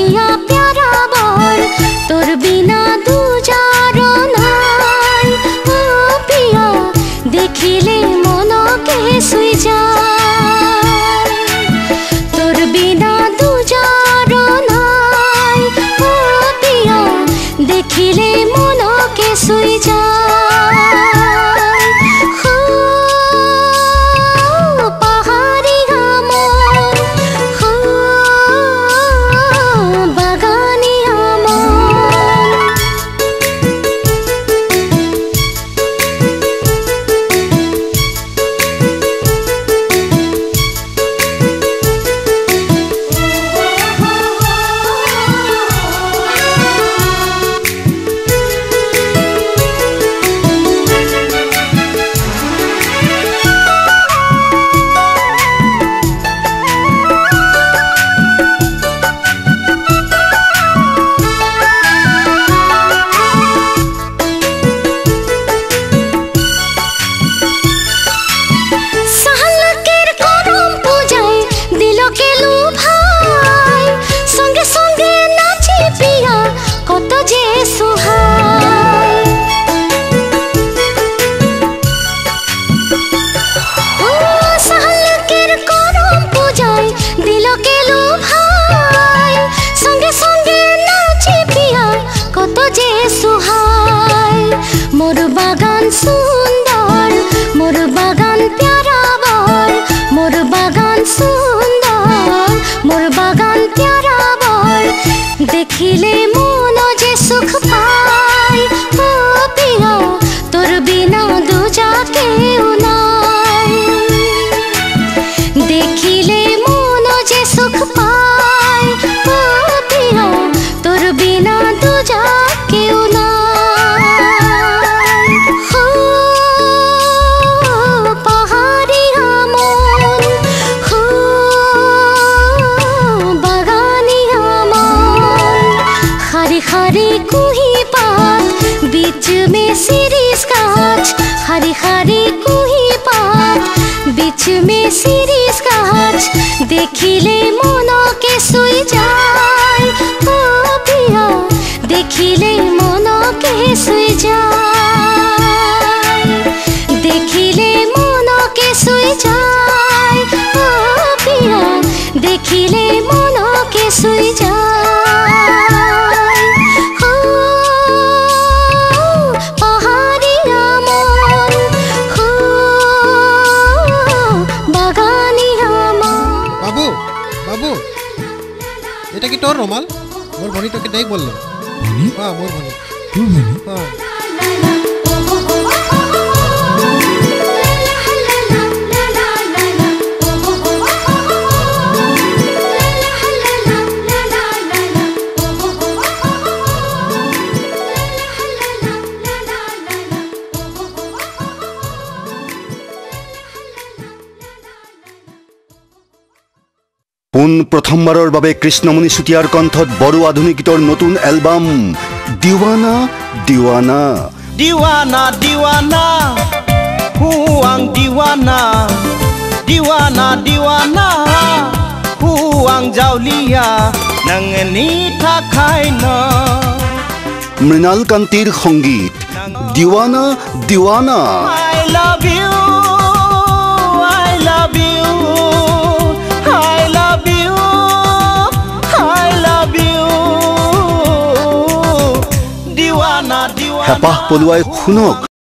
मिया प्यारा बर तोर बिना दूजार नाई ओ पिया देखिले मन के सुई जाय तोर बिना दूजार नाई ओ पिया देखिले मन के सुई जाय मोर बागान सुंदर मोर बागान प्यारा बर मोर बागान सुंदर मोर बागान प्यारा बर देखिले मन जे सुख पाय ओ पिया तोर बिना दूजा केउ नाई देखिले मन जे सुख पाय ओ पिया तोर बिना दूजा केउ नाई हरी कुही पात बीच में सिरिस काच हरी हरी कुही पात बीच में सिरिस काच देखिले मन के सुई जाय ओ पिया देखिले मन के सुई जाय देखिले मन के सुई जाय ओ पिया देखिले मन के सुई जाय এটা কি তোর রুমাল মোর ভনি তোকে দেখ বললো ভনি হ্যাঁ মোর ভনি তুই ভনি হ্যাঁ পোন প্ৰথমবাৰৰ বাবে কৃষ্ণমণি চুতীয়াৰ কণ্ঠত বড়ো আধুনিক গীতৰ নতুন এলবাম দিৱানা দিৱানা দিৱানা দিৱানা হুৱাং দিৱানা দিৱানা দিৱানা হুৱাং জাউলিয়া নংনি থাকাই ন মৃণাল কান্তিৰ সংগীত Deewana Deewana I love you I love you হেপাহ পলুৱাই শুনক